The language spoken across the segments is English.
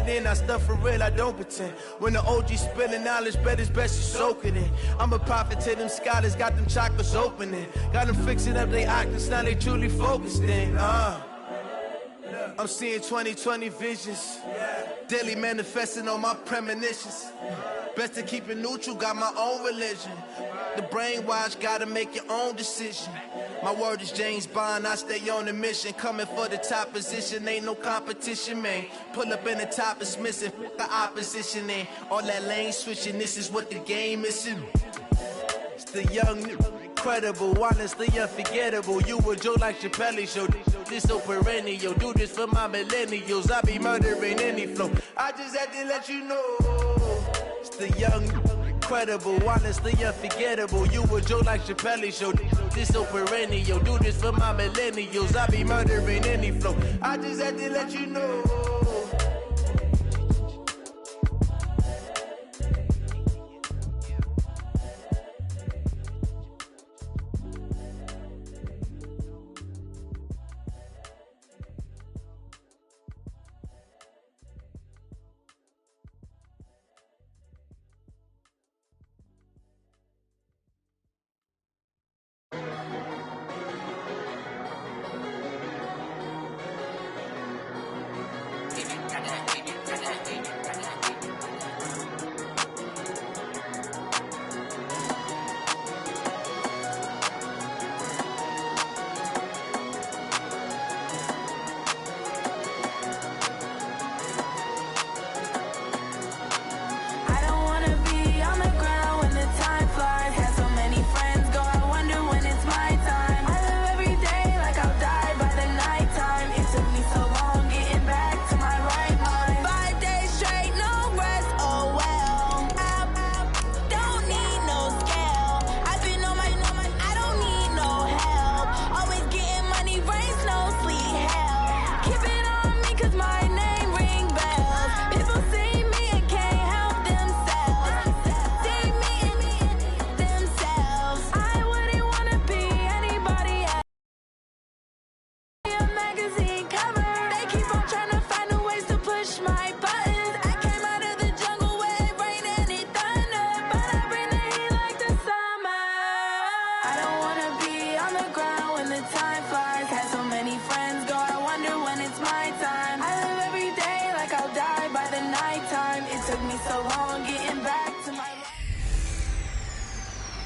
it in, I stuff for real, I don't pretend. When the OG spilling knowledge, bet it's best you soak it in. I'm a prophet to them scholars, got them chakras opening. Got them fixing up they octaves, now they truly focused in. I'm seeing 2020 visions, daily manifesting on my premonitions. Best to keep it neutral, got my own religion. The brainwash, gotta make your own decision. My word is James Bond, I stay on the mission. Coming for the top position, ain't no competition, man. Pull up in the top, it's missing, the opposition ain't. All that lane switching, this is what the game is. It's the young, incredible, honestly unforgettable. You a joke like Chappelle show. This so perennial, do this for my millennials. I be murdering any flow. I just had to let you know. It's the young, incredible, honestly unforgettable. You a joke like Chappelle show. This so perennial, do this for my millennials. I be murdering any flow. I just had to let you know.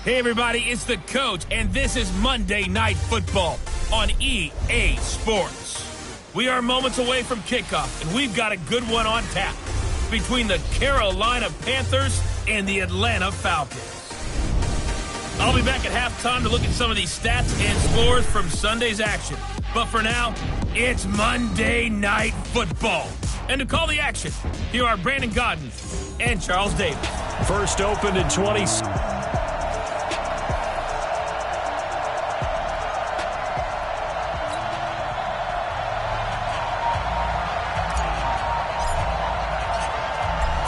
Hey everybody, it's the coach, and this is Monday Night Football on EA Sports. We are moments away from kickoff, and we've got a good one on tap between the Carolina Panthers and the Atlanta Falcons. I'll be back at halftime to look at some of these stats and scores from Sunday's action. But for now, it's Monday Night Football. And to call the action, here are Brandon Godden and Charles Davis. First opened in 20.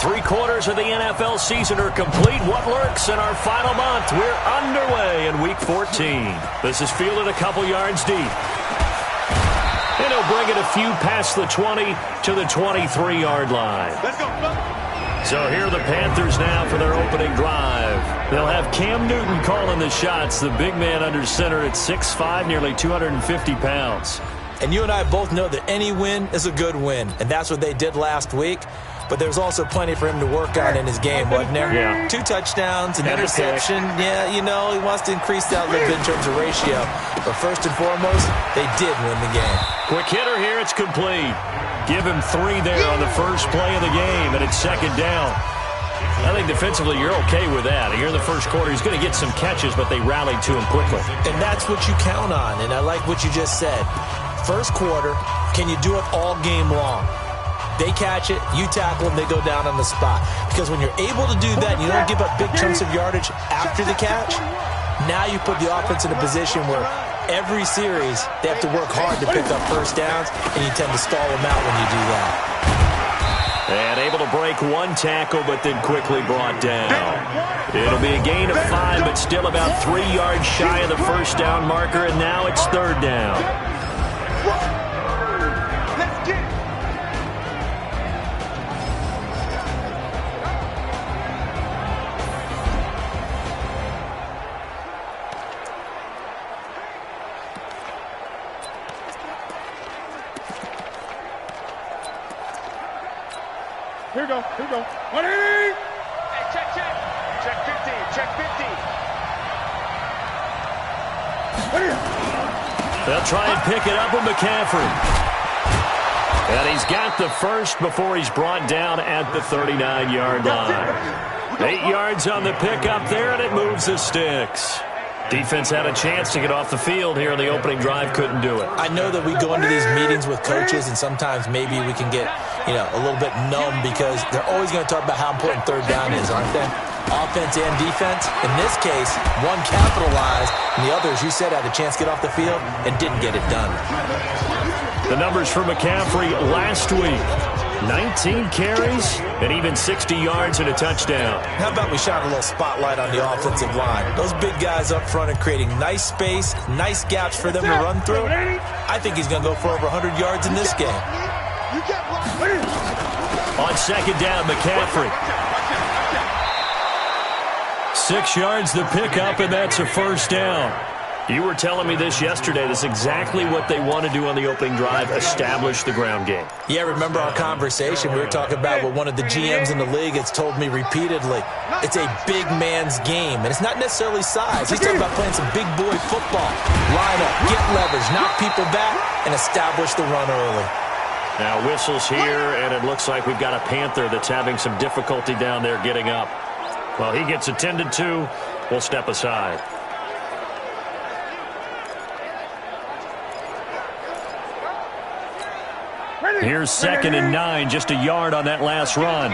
3 quarters of the NFL season are complete. What lurks in our final month? We're underway in Week 14. This is fielded a couple yards deep. And he'll bring it a few past the 20 to the 23-yard line. Let's go. So here are the Panthers now for their opening drive. They'll have Cam Newton calling the shots, the big man under center at 6'5", nearly 250 pounds. And you and I both know that any win is a good win, and that's what they did last week. But there's also plenty for him to work on in his game, wasn't there? Yeah. 2 touchdowns, an interception. Yeah, you know, he wants to increase that a little bit in terms of ratio. But first and foremost, they did win the game. Quick hitter here, it's complete. Give him 3 there on the first play of the game, and it's second down. I think defensively you're okay with that. Here in the first quarter, he's going to get some catches, but they rallied to him quickly. And that's what you count on, and I like what you just said. First quarter, can you do it all game long? They catch it, you tackle them, they go down on the spot. Because when you're able to do that, and you don't give up big chunks of yardage after the catch, now you put the offense in a position where every series they have to work hard to pick up first downs, and you tend to stall them out when you do that. And able to break 1 tackle, but then quickly brought down. It'll be a gain of 5, but still about 3 yards shy of the first down marker, and now it's third down. Here we go. 180. Hey, check. Check 50. Check 50. They'll try and pick it up with McCaffrey. And he's got the first before he's brought down at the 39-yard line. 8 yards on the pickup there, and it moves the sticks. Defense had a chance to get off the field here in the opening drive, couldn't do it. I know that we go into these meetings with coaches, and sometimes maybe we can get, a little bit numb because they're always going to talk about how important third down is, aren't they? Offense and defense. In this case, one capitalized, and the other, as you said, had a chance to get off the field and didn't get it done. The numbers for McCaffrey last week. 19 carries and even 60 yards and a touchdown. How about we shine a little spotlight on the offensive line? Those big guys up front are creating nice space, nice gaps for them to run through. I think he's going to go for over 100 yards in this game. On second down, McCaffrey. 6 yards the pickup, and that's a first down. You were telling me this yesterday. That's exactly what they want to do on the opening drive, establish the ground game. Yeah, remember our conversation? We were talking about what one of the GMs in the league has told me repeatedly. It's a big man's game, and it's not necessarily size. He's talking about playing some big boy football. Line up, get leverage, knock people back, and establish the run early. Now whistles here, and it looks like we've got a Panther that's having some difficulty down there getting up. Well, he gets attended to. We'll step aside. Here's 2nd and 9, just a yard on that last run.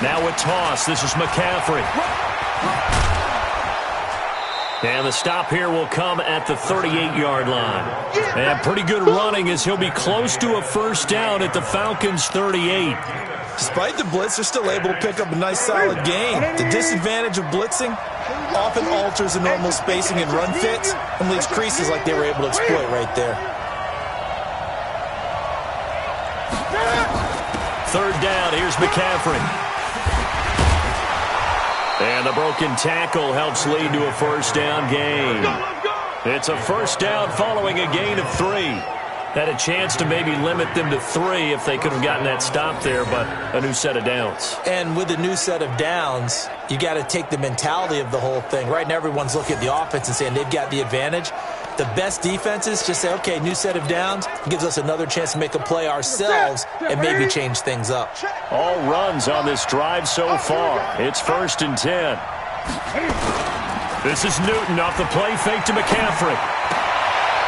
Now a toss. This is McCaffrey. And the stop here will come at the 38-yard line. And pretty good running as he'll be close to a first down at the Falcons' 38. Despite the blitz, they're still able to pick up a nice solid gain. The disadvantage of blitzing often alters the normal spacing and run fits and leaves creases like they were able to exploit right there. Third down, here's McCaffrey. And the broken tackle helps lead to a first down gain. It's a first down following a gain of 3. Had a chance to maybe limit them to 3 if they could have gotten that stop there, but a new set of downs. And with a new set of downs, you got to take the mentality of the whole thing. Right now, everyone's looking at the offense and saying they've got the advantage. The best defenses just say, okay, new set of downs. It gives us another chance to make a play ourselves and maybe change things up. All runs on this drive so far. It's 1st and 10. This is Newton off the play fake to McCaffrey.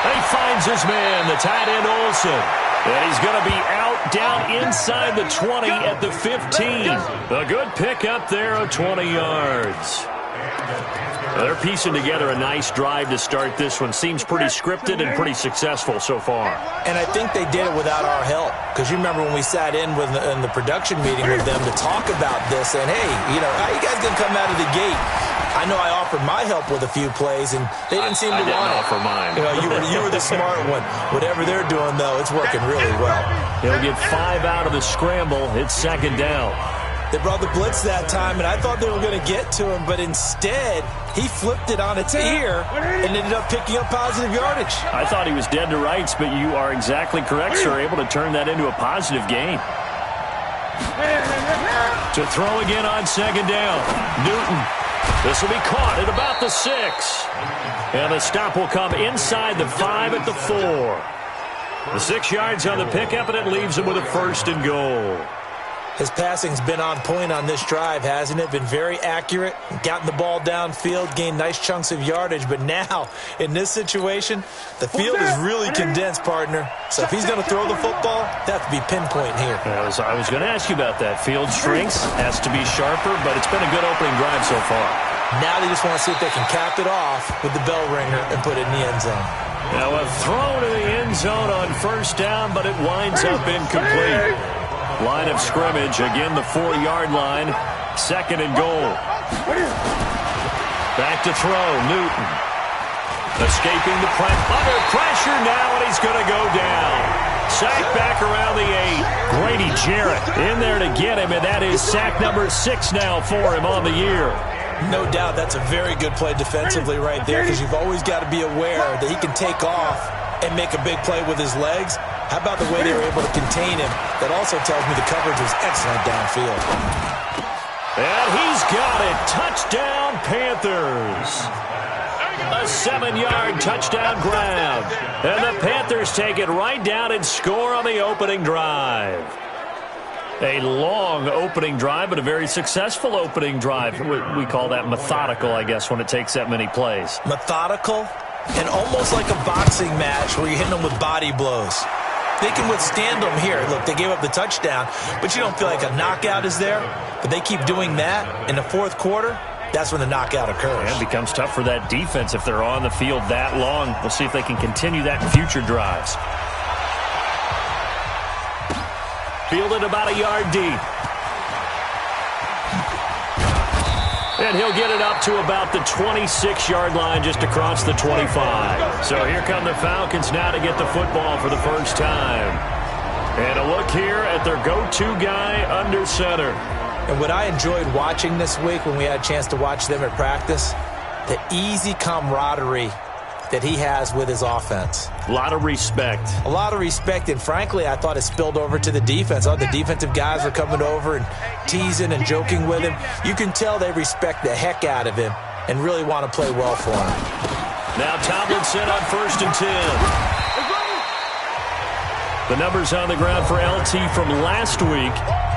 He finds his man, the tight end Olsen. And he's going to be out down inside the 20 at the 15. A good pickup there of 20 yards. They're piecing together a nice drive to start this one. Seems pretty scripted and pretty successful so far. And I think they did it without our help. Because you remember when we sat in the production meeting with them to talk about this. And, hey, how you guys going to come out of the gate? I know I offered my help with a few plays, and they didn't seem to want it. I didn't offer mine. You were the smart one. Whatever they're doing, though, it's working really well. He'll get 5 out of the scramble. It's 2nd down. They brought the blitz that time, and I thought they were going to get to him, but instead, he flipped it on its ear and ended up picking up positive yardage. I thought he was dead to rights, but you are exactly correct, sir. Able to turn that into a positive gain. To throw again on 2nd down. Newton. This will be caught at about the 6. And the stop will come inside the 5 at the 4. The 6 yards on the pickup, and it leaves him with a 1st and goal. His passing's been on point on this drive, hasn't it? Been very accurate, gotten the ball downfield, gained nice chunks of yardage. But now, in this situation, the field is really condensed, partner. So if he's going to throw the football, that have to be pinpoint here. I was going to ask you about that. Field shrinks, has to be sharper, but it's been a good opening drive so far. Now they just want to see if they can cap it off with the bell ringer and put it in the end zone. Now a throw to the end zone on 1st down, but it winds up incomplete. Line of scrimmage, again the 4-yard line. 2nd and goal. Back to throw, Newton. Escaping the under pressure now, and he's going to go down. Sack back around the 8. Grady Jarrett in there to get him, and that is sack number 6 now for him on the year. No doubt that's a very good play defensively right there, because you've always got to be aware that he can take off and make a big play with his legs. How about the way they were able to contain him? That also tells me the coverage was excellent downfield. And he's got it. Touchdown, Panthers. A 7-yard touchdown grab. And the Panthers take it right down and score on the opening drive. A long opening drive, but a very successful opening drive. We call that methodical, I guess, when it takes that many plays. Methodical and almost like a boxing match where you're hitting them with body blows. They can withstand them here. Look, they gave up the touchdown, but you don't feel like a knockout is there. But they keep doing that in the fourth quarter. That's when the knockout occurs. And it becomes tough for that defense if they're on the field that long. We'll see if they can continue that in future drives. Fielded about a yard deep. And he'll get it up to about the 26-yard line just across the 25. So here come the Falcons now to get the football for the first time. And a look here at their go-to guy under center. And what I enjoyed watching this week when we had a chance to watch them at practice, the easy camaraderie that he has with his offense. A lot of respect. A lot of respect, and frankly, I thought it spilled over to the defense. All the defensive guys were coming over and teasing and joking with him. You can tell they respect the heck out of him and really want to play well for him. Now Tomlinson on 1st and 10. The numbers on the ground for LT from last week.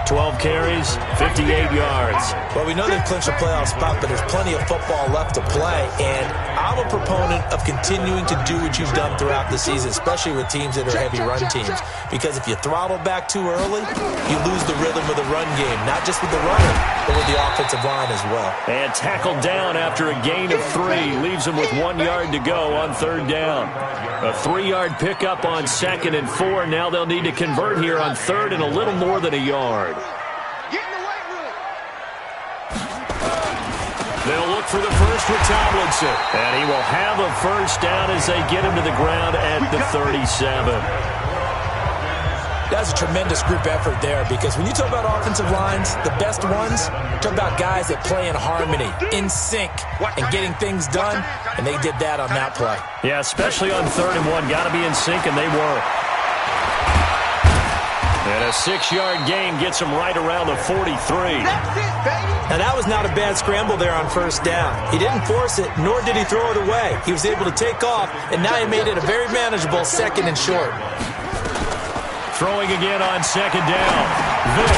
12 carries, 58 yards. Well, we know they've clinched a playoff spot, but there's plenty of football left to play, and I'm a proponent of continuing to do what you've done throughout the season, especially with teams that are heavy run teams, because if you throttle back too early, you lose the rhythm of the run game, not just with the runner, but with the offensive line as well. And tackled down after a gain of 3, leaves him with 1 yard to go on 3rd down. A 3-yard pickup on 2nd and 4. Now they'll need to convert here on 3rd and a little more than a yard. They'll look for the first with Tomlinson. And he will have a first down as they get him to the ground at the 37. That's a tremendous group effort there, because when you talk about offensive lines, the best ones, talk about guys that play in harmony, in sync, and getting things done, and they did that on that play. Yeah, especially on 3rd and 1. Got to be in sync, and they were. And a 6-yard gain gets him right around the 43. Now, that was not a bad scramble there on 1st down. He didn't force it, nor did he throw it away. He was able to take off, and now he made it a very manageable 2nd and short. Throwing again on 2nd down. Vick.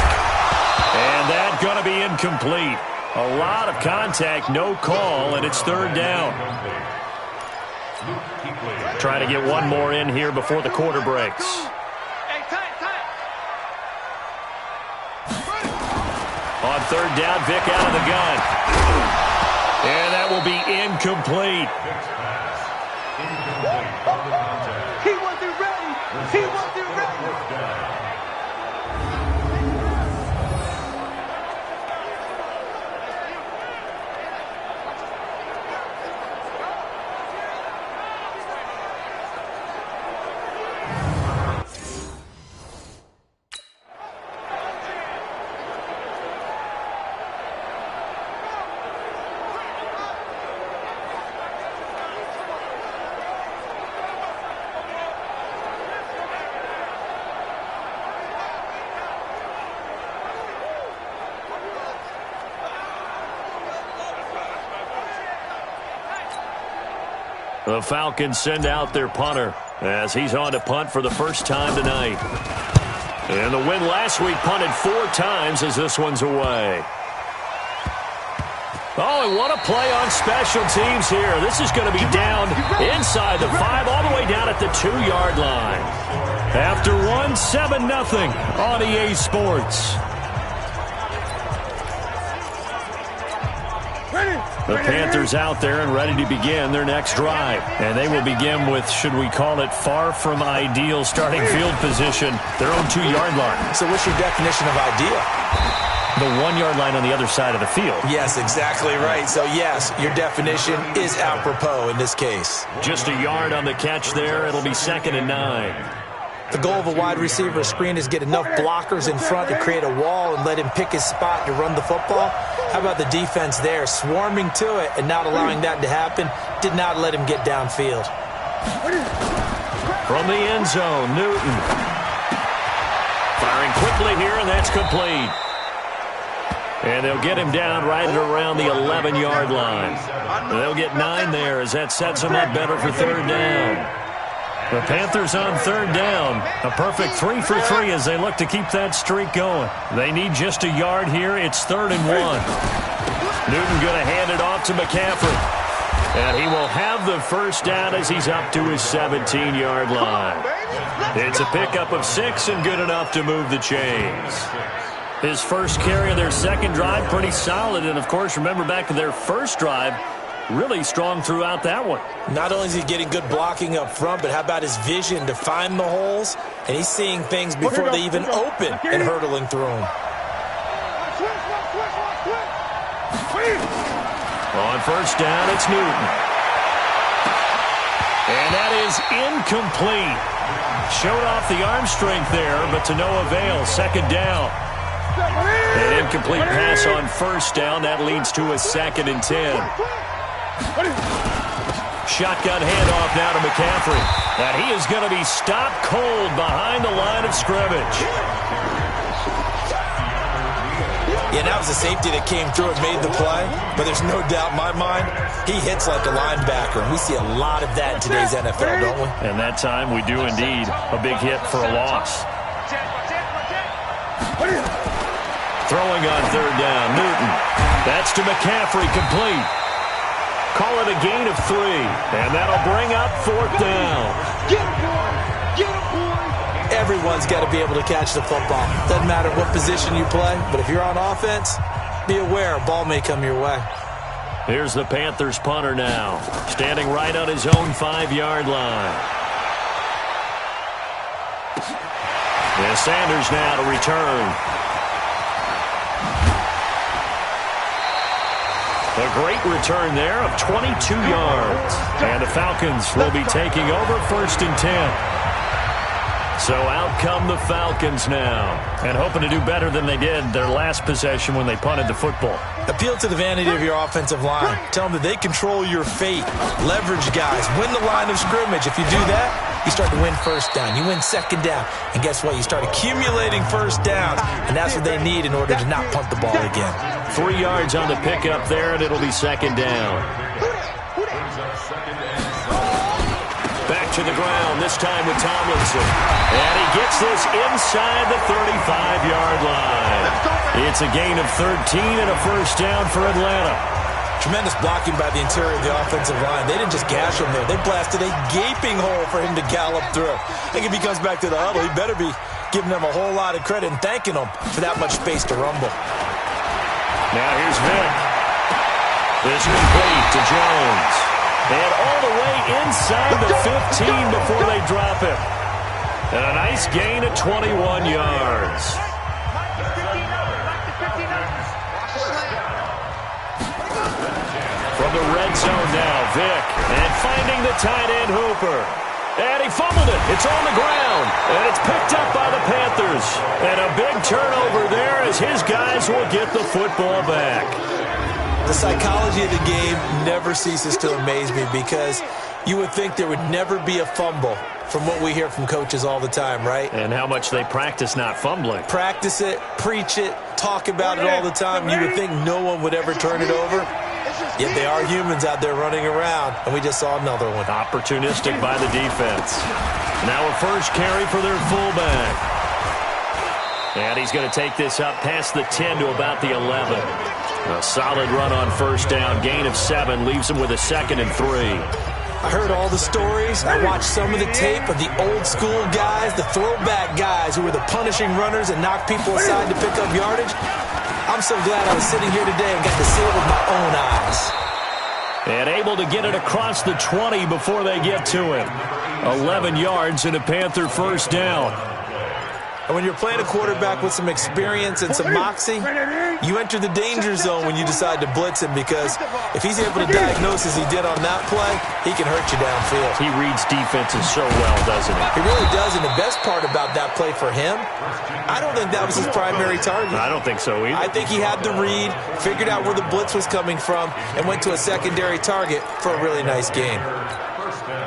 And that's going to be incomplete. A lot of contact, no call, and it's 3rd down. Trying to get one more in here before the quarter breaks. On 3rd down, Vick out of the gun. And that will be incomplete. He wasn't ready. He wasn't ready. The Falcons send out their punter as he's on to punt for the first time tonight. And the win last week punted 4 times as this one's away. Oh, and what a play on special teams here. This is going to be down inside the 5 all the way down at the 2-yard line. After 7-0 on EA Sports. The Panthers out there and ready to begin their next drive. And they will begin with, should we call it, far from ideal starting field position, their own 2-yard line. So what's your definition of ideal? The 1-yard line on the other side of the field. Yes, exactly right. So, yes, your definition is apropos in this case. Just a yard on the catch there. It'll be 2nd and 9. The goal of a wide receiver screen is get enough blockers in front to create a wall and let him pick his spot to run the football. How about the defense there, swarming to it and not allowing that to happen? Did not let him get downfield. From the end zone, Newton. Firing quickly here, and that's complete. And they'll get him down right at around the 11-yard line. They'll get 9 there as that sets them up better for third down. The Panthers on third down. A perfect 3 for 3 as they look to keep that streak going. They need just a yard here. It's 3rd and 1. Newton going to hand it off to McCaffrey. And he will have the first down as he's up to his 17-yard line. It's a pickup of 6 and good enough to move the chains. His first carry of their second drive, pretty solid. And, of course, remember back to their first drive, really strong throughout that one. Not only is he getting good blocking up front, but how about his vision to find the holes? And he's seeing things before they even open and hurdling through them. On first down, it's Newton. And that is incomplete. Showed off the arm strength there, but to no avail. Second down. An incomplete pass on first down. That leads to a 2nd and 10. Shotgun handoff now to McCaffrey. And he is going to be stopped cold behind the line of scrimmage. Yeah, that was a safety that came through and made the play. But there's no doubt in my mind, he hits like a linebacker. And we see a lot of that in today's NFL, don't we? And that time we do indeed. A big hit for a loss. Throwing on third down, Newton. That's to McCaffrey, complete. Call it a gain of 3. And that'll bring up 4th down. Get him, boy! Get him, boy! Everyone's got to be able to catch the football. Doesn't matter what position you play, but if you're on offense, be aware a ball may come your way. Here's the Panthers punter now, standing right on his own 5-yard line. And Sanders now to return. A great return there of 22 yards. And the Falcons will be taking over 1st and 10. So out come the Falcons now, and hoping to do better than they did their last possession when they punted the football. Appeal to the vanity of your offensive line. Tell them that they control your fate. Leverage guys. Win the line of scrimmage. If you do that, you start to win first down. You win second down. And guess what? You start accumulating first downs, and that's what they need in order to not punt the ball again. 3 yards on the pickup there, and it'll be 2nd down. Back to the ground, this time with Tomlinson. And he gets this inside the 35-yard line. It's a gain of 13 and a first down for Atlanta. Tremendous blocking by the interior of the offensive line. They didn't just gash him there. They blasted a gaping hole for him to gallop through. I think if he comes back to the huddle, he better be giving them a whole lot of credit and thanking them for that much space to rumble. Now here's Vick. This complete to Jones. And all the way inside the 15 before they drop him. And a nice gain of 21 yards. From the red zone now, Vick. And finding the tight end Hooper. And he fumbled it. It's on the ground. And it's picked up by the Panthers. And a big turnover there as his guys will get the football back. The psychology of the game never ceases to amaze me because you would think there would never be a fumble from what we hear from coaches all the time, right? And how much they practice not fumbling. Practice it, preach it, talk about it all the time. You would think no one would ever turn it over. Yet they are humans out there running around, and we just saw another one. Opportunistic by the defense. Now a first carry for their fullback. And he's going to take this up past the 10 to about the 11. A solid run on first down. Gain of 7 leaves him with a 2nd and 3. I heard all the stories. I watched some of the tape of the old school guys, the throwback guys who were the punishing runners and knocked people aside to pick up yardage. I'm so glad I was sitting here today and got to see it with my own eyes. And able to get it across the 20 before they get to him. 11 yards and a Panther first down. And when you're playing a quarterback with some experience and some moxie, you enter the danger zone when you decide to blitz him because if he's able to diagnose as he did on that play, he can hurt you downfield. He reads defenses so well, doesn't he? He really does, and the best part about that play for him, I don't think that was his primary target. I don't think so either. I think he had the read, figured out where the blitz was coming from, and went to a secondary target for a really nice gain.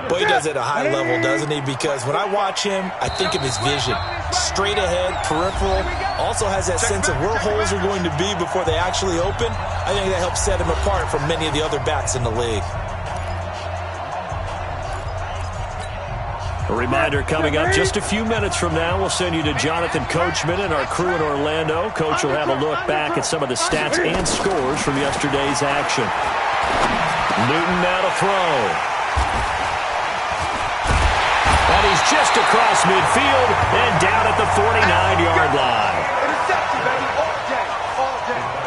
Boy, he does it at a high level, doesn't he? Because when I watch him, I think of his vision. Straight ahead, peripheral, also has that sense of where holes are going to be before they actually open. I think that helps set him apart from many of the other backs in the league. A reminder coming up just a few minutes from now, we'll send you to Jonathan Coachman and our crew in Orlando. Coach will have a look back at some of the stats and scores from yesterday's action. Newton now to throw. And he's just across midfield and down at the 49-yard line.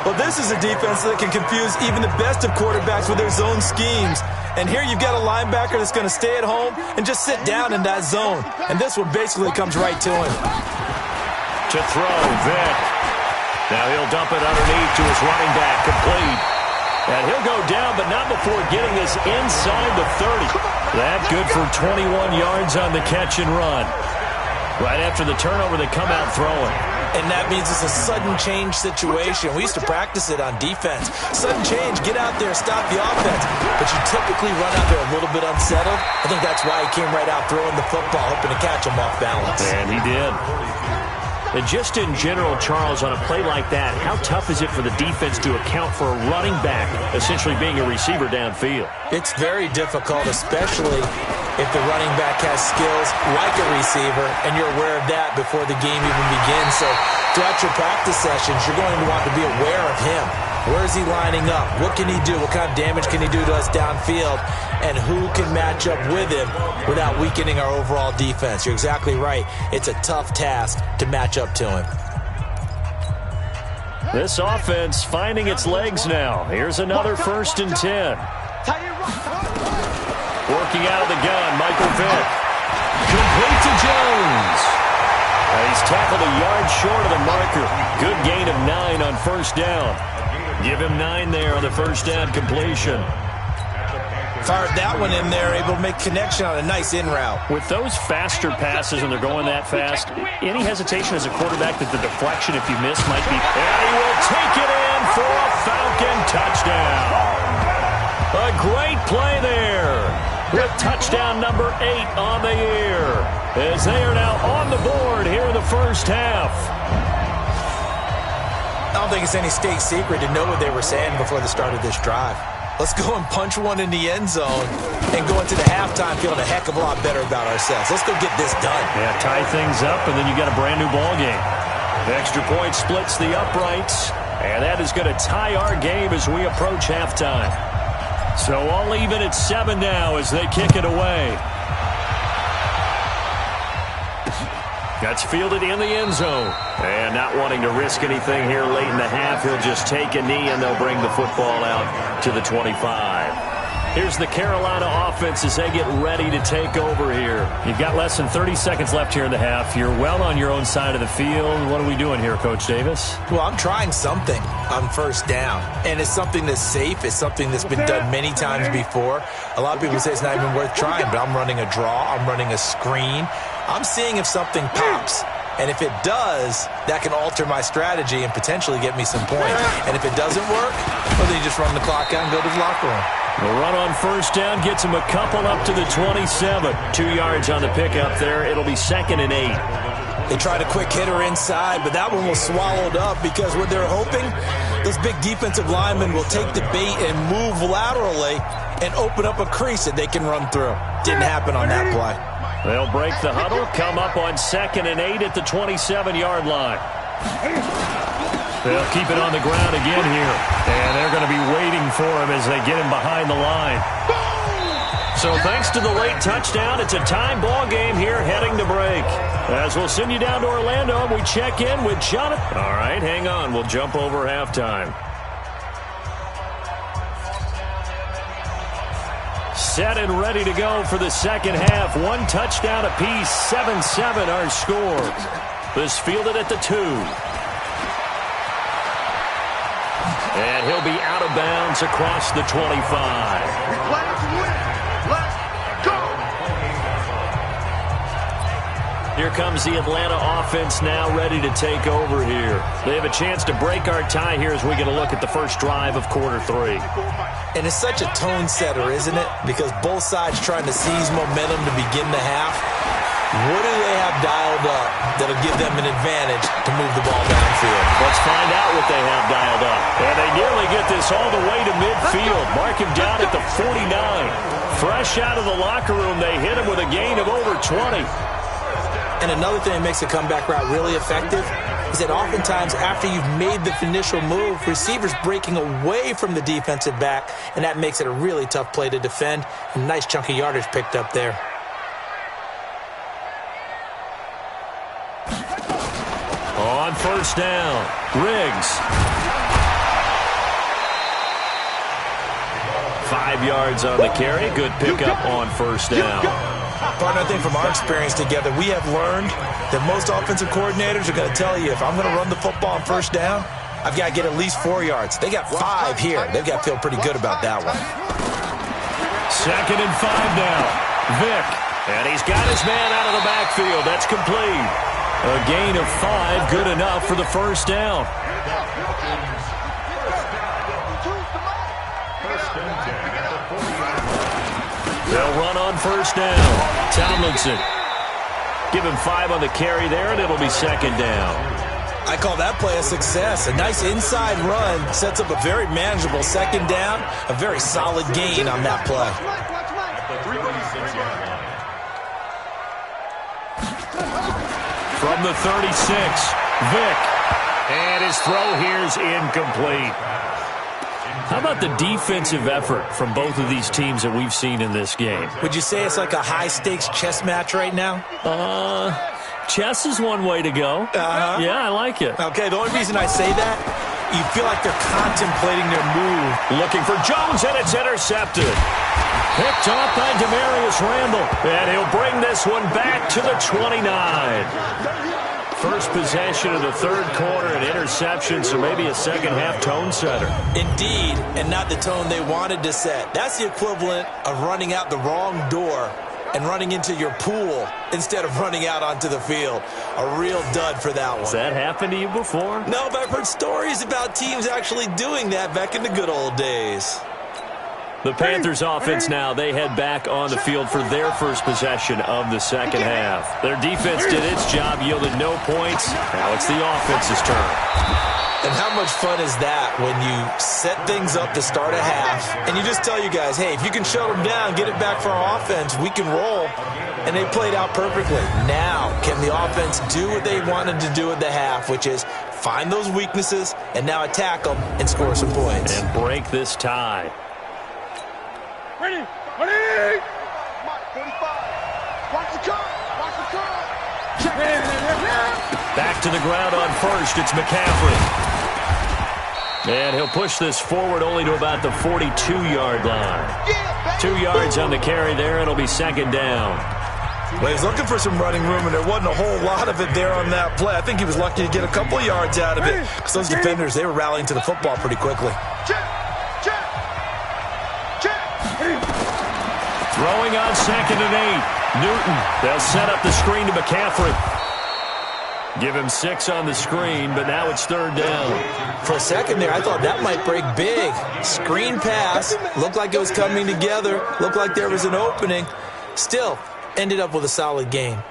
Well, this is a defense that can confuse even the best of quarterbacks with their zone schemes. And here you've got a linebacker that's going to stay at home and just sit down in that zone. And this one basically comes right to him. To throw, Vick. Now he'll dump it underneath to his running back, complete. And he'll go down, but not before getting this inside the 30. That good for 21 yards on the catch and run. Right after the turnover, they come out throwing. And that means it's a sudden change situation. We used to practice it on defense. Sudden change, get out there, stop the offense. But you typically run out there a little bit unsettled. I think that's why he came right out throwing the football, hoping to catch him off balance. And he did. And just in general, Charles, on a play like that, how tough is it for the defense to account for a running back essentially being a receiver downfield? It's very difficult, especially if the running back has skills like a receiver, and you're aware of that before the game even begins. So throughout your practice sessions, you're going to want to be aware of him. Where is he lining up? What can he do? What kind of damage can he do to us downfield? And who can match up with him without weakening our overall defense? You're exactly right. It's a tough task to match up to him. This offense finding its legs now. Here's another 1st and 10. Working out of the gun, Michael Vick. Complete to Jones. He's tackled a yard short of the marker. Good gain of 9 on 1st down. Give him 9 there on the 1st down completion. Fired that one in there, able to make connection on a nice in route. With those faster passes when they're going that fast, any hesitation as a quarterback that the deflection, if you miss, might be... And he will take it in for a Falcon touchdown. A great play there. With touchdown number 8 on the year. As they are now on the board here in the 1st half. I don't think it's any state secret to know what they were saying before the start of this drive. Let's go and punch one in the end zone and go into the halftime feeling a heck of a lot better about ourselves. Let's go get this done. Yeah, tie things up, and then you got a brand new ball game. The extra point splits the uprights, and that is going to tie our game as we approach halftime. So all even at 7 now as they kick it away. That's fielded in the end zone. And not wanting to risk anything here late in the half, he'll just take a knee and they'll bring the football out to the 25. Here's the Carolina offense as they get ready to take over here. You've got less than 30 seconds left here in the half. You're well on your own side of the field. What are we doing here, Coach Davis? Well, I'm trying something on 1st down. And it's something that's safe. It's something that's been done many times before. A lot of people say it's not even worth trying, but I'm running a draw. I'm running a screen. I'm seeing if something pops. And if it does, that can alter my strategy and potentially get me some points. And if it doesn't work, well, then you just run the clock out and go to the locker room. The run on 1st down gets him a couple up to the 27. 2 yards on the pickup there. It'll be 2nd and 8. They tried a quick hitter inside, but that one was swallowed up because what they're hoping, those big defensive linemen will take the bait and move laterally and open up a crease that they can run through. Didn't happen on that play. They'll break the huddle, come up on 2nd and 8 at the 27-yard line. They'll keep it on the ground again here. And they're going to be waiting for him as they get him behind the line. So thanks to the late touchdown, it's a tie ball game here heading to break. As we'll send you down to Orlando, and we check in with Jonathan. All right, hang on. We'll jump over halftime. Set and ready to go for the 2nd half. 1 touchdown apiece, 7-7 our score. This fielded at the 2. And he'll be out of bounds across the 25. Here comes the Atlanta offense now ready to take over here. They have a chance to break our tie here as we get a look at the first drive of quarter 3. And it's such a tone setter, isn't it? Because both sides trying to seize momentum to begin the half. What do they have dialed up that'll give them an advantage to move the ball downfield? Let's find out what they have dialed up. And they nearly get this all the way to midfield. Mark him down at the 49. Fresh out of the locker room, they hit him with a gain of over 20. And another thing that makes the comeback route really effective is that oftentimes after you've made the initial move, receivers breaking away from the defensive back, and that makes it a really tough play to defend. A nice chunk of yardage picked up there. On first down, Riggs. 5 yards on the carry. Good pickup on first down. Partner, I think from our experience together, we have learned that most offensive coordinators are going to tell you, if I'm going to run the football on first down, I've got to get at least 4 yards. They got 5 here. They've got to feel pretty good about that one. 2nd and 5 now. Vick. And he's got his man out of the backfield. That's complete. A gain of 5, good enough for the first down. They'll run on first down. Tomlinson. Give him 5 on the carry there, and it'll be 2nd down. I call that play a success. A nice inside run sets up a very manageable 2nd down. A very solid gain on that play. From the 36, Vick. And his throw here's incomplete. How about the defensive effort from both of these teams that we've seen in this game? Would you say it's like a high-stakes chess match right now? Chess is one way to go. Yeah, I like it. Okay, the only reason I say that, you feel like they're contemplating their move. Looking for Jones, and it's intercepted. Picked off by Demarius Randall. And he'll bring this one back to the 29. First possession of the 3rd quarter, an interception, so maybe a second-half tone setter. Indeed, and not the tone they wanted to set. That's the equivalent of running out the wrong door and running into your pool instead of running out onto the field. A real dud for that one. Has that happened to you before? No, but I've heard stories about teams actually doing that back in the good old days. The Panthers offense now, they head back on the field for their first possession of the second half. Their defense did its job, yielded no points. Now it's the offense's turn. And how much fun is that when you set things up to start a half and you just tell you guys, hey, if you can shut them down, get it back for our offense, we can roll. And they played out perfectly. Now, can the offense do what they wanted to do at the half, which is find those weaknesses and now attack them and score some points. And break this tie. Ready! Ready! Mike, 45. Watch the cut! Watch the cut! Check it! Back to the ground on first. It's McCaffrey. And he'll push this forward only to about the 42-yard line. 2 yards on the carry there. It'll be 2nd down. Well, he was looking for some running room, and there wasn't a whole lot of it there on that play. I think he was lucky to get a couple of yards out of it because those defenders, they were rallying to the football pretty quickly. Throwing on 2nd and 8. Newton. They'll set up the screen to McCaffrey. Give him 6 on the screen, but now it's 3rd down. For a second there, I thought that might break big. Screen pass. Looked like it was coming together. Looked like there was an opening. Still, ended up with a solid game.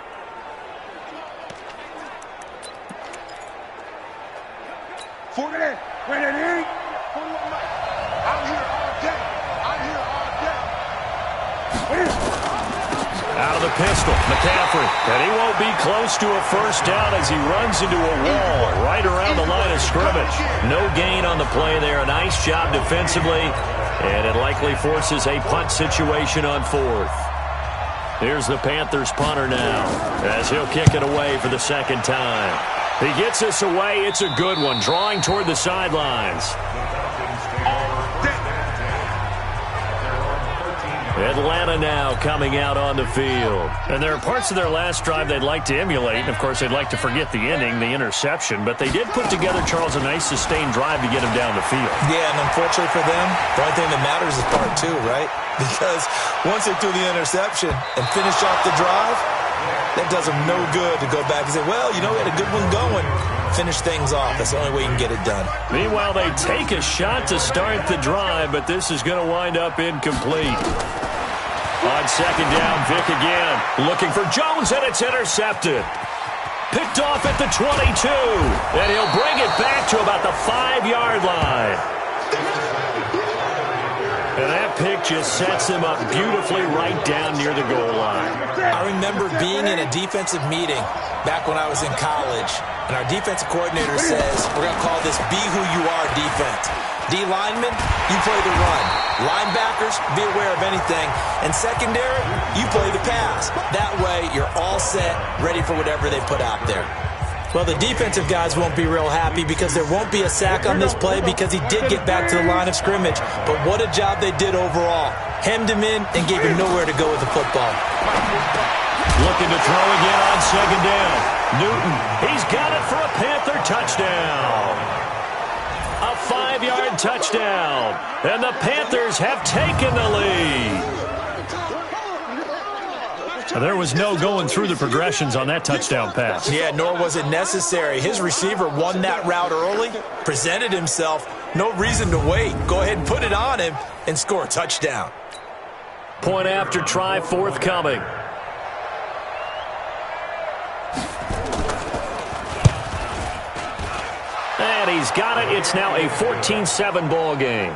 Out of the pistol, McCaffrey. And he won't be close to a first down as he runs into a wall right around the line of scrimmage. No gain on the play there. A nice job defensively. And it likely forces a punt situation on 4th. Here's the Panthers punter now as he'll kick it away for the 2nd time. He gets this away. It's a good one. Drawing toward the sidelines. Atlanta now coming out on the field. And there are parts of their last drive they'd like to emulate. And, of course, they'd like to forget the inning, the interception. But they did put together, Charles, a nice sustained drive to get him down the field. Yeah, and unfortunately for them, the only thing that matters is part 2, right? Because once they threw the interception and finished off the drive, That does them no good to go back and say, well, you know, we had a good one going. Finish things off. That's the only way you can get it done. Meanwhile, they take a shot to start the drive, but this is going to wind up incomplete. On second down, Vick again. Looking for Jones, and it's intercepted. Picked off at the 22. And he'll bring it back to about the 5-yard line. And that pick just sets him up beautifully right down near the goal line. I remember being in a defensive meeting back when I was in college, and our defensive coordinator says, we're going to call this be who you are defense. D linemen, you play the run. Linebackers, be aware of anything. And secondary, you play the pass. That way, you're all set, ready for whatever they put out there. Well, the defensive guys won't be real happy because there won't be a sack on this play because he did get back to the line of scrimmage. But what a job they did overall. Hemmed him in and gave him nowhere to go with the football. Looking to throw again on second down. Newton, he's got it for a Panther touchdown. A 5-yard touchdown. And the Panthers have taken the lead. There was no going through the progressions on that touchdown pass. Yeah, nor was it necessary. His receiver won that route early, presented himself. No reason to wait. Go ahead and put it on him and score a touchdown. Point after try forthcoming. And he's got it. It's now a 14-7 ball game.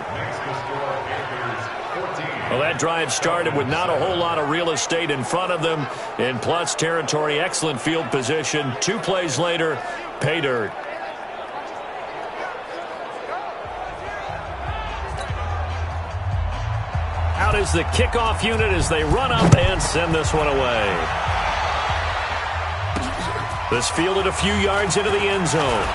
Well, that drive started with not a whole lot of real estate in front of them. In plus territory, excellent field position. 2 plays later, pay dirt. Out is the kickoff unit as they run up and send this one away. This fielded a few yards into the end zone.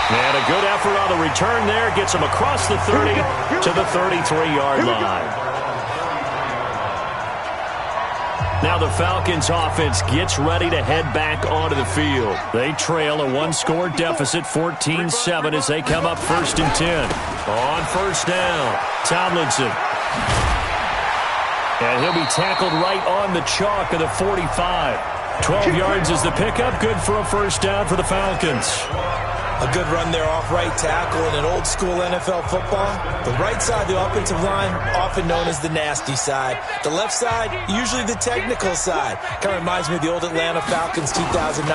And a good effort on the return there. Gets him across the 30 to the 33-yard line. Now the Falcons offense gets ready to head back onto the field. They trail a 1-score deficit, 14-7, as they come up 1st and 10. On first down, Tomlinson. And he'll be tackled right on the chalk of the 45. 12 yards is the pickup. Good for a first down for the Falcons. A good run there off right tackle in an old-school NFL football. The right side of the offensive line, often known as the nasty side. The left side, usually the technical side. Kind of reminds me of the old Atlanta Falcons 2009-2010.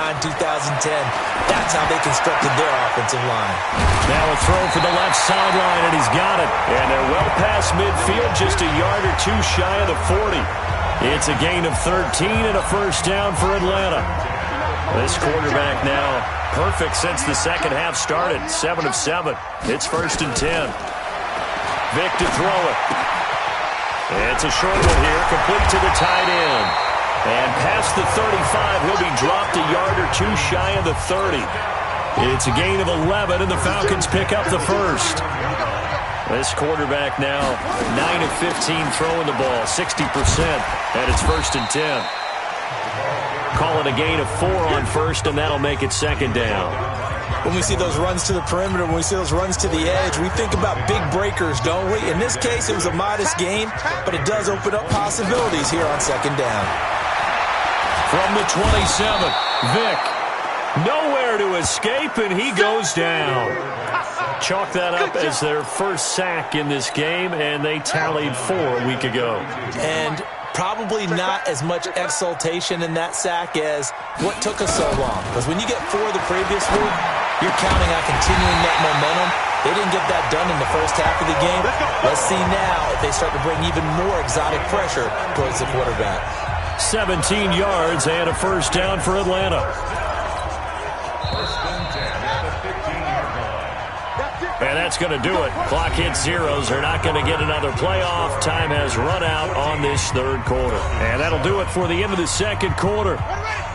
That's how they constructed their offensive line. Now a throw for the left sideline, and he's got it. And they're well past midfield, just a yard or 2 shy of the 40. It's a gain of 13 and a first down for Atlanta. This quarterback now perfect since the second half started. 7 of 7. It's 1st and 10. Vick to throw it. It's a short one here, complete to the tight end. And past the 35, he'll be dropped a yard or 2 shy of the 30. It's a gain of 11, and the Falcons pick up the first. This quarterback now 9 of 15 throwing the ball, 60%, and it's 1st and 10. Call it a gain of 4 on first, and that'll make it 2nd down. When we see those runs to the perimeter, when we see those runs to the edge, we think about big breakers, don't we? In this case, it was a modest gain, but it does open up possibilities here on 2nd down. From the 27, Vick. Nowhere to escape, and he goes down. Chalk that up as their first sack in this game, and they tallied 4 a week ago. And probably not as much exultation in that sack as what took us so long. Because when you get 4 the previous week, you're counting on continuing that momentum. They didn't get that done in the first half of the game. Let's see now if they start to bring even more exotic pressure towards the quarterback. 17 yards and a first down for Atlanta. And that's going to do it. Clock hits zeros. They're not going to get another playoff. Time has run out on this 3rd quarter. And that'll do it for the end of the 2nd quarter.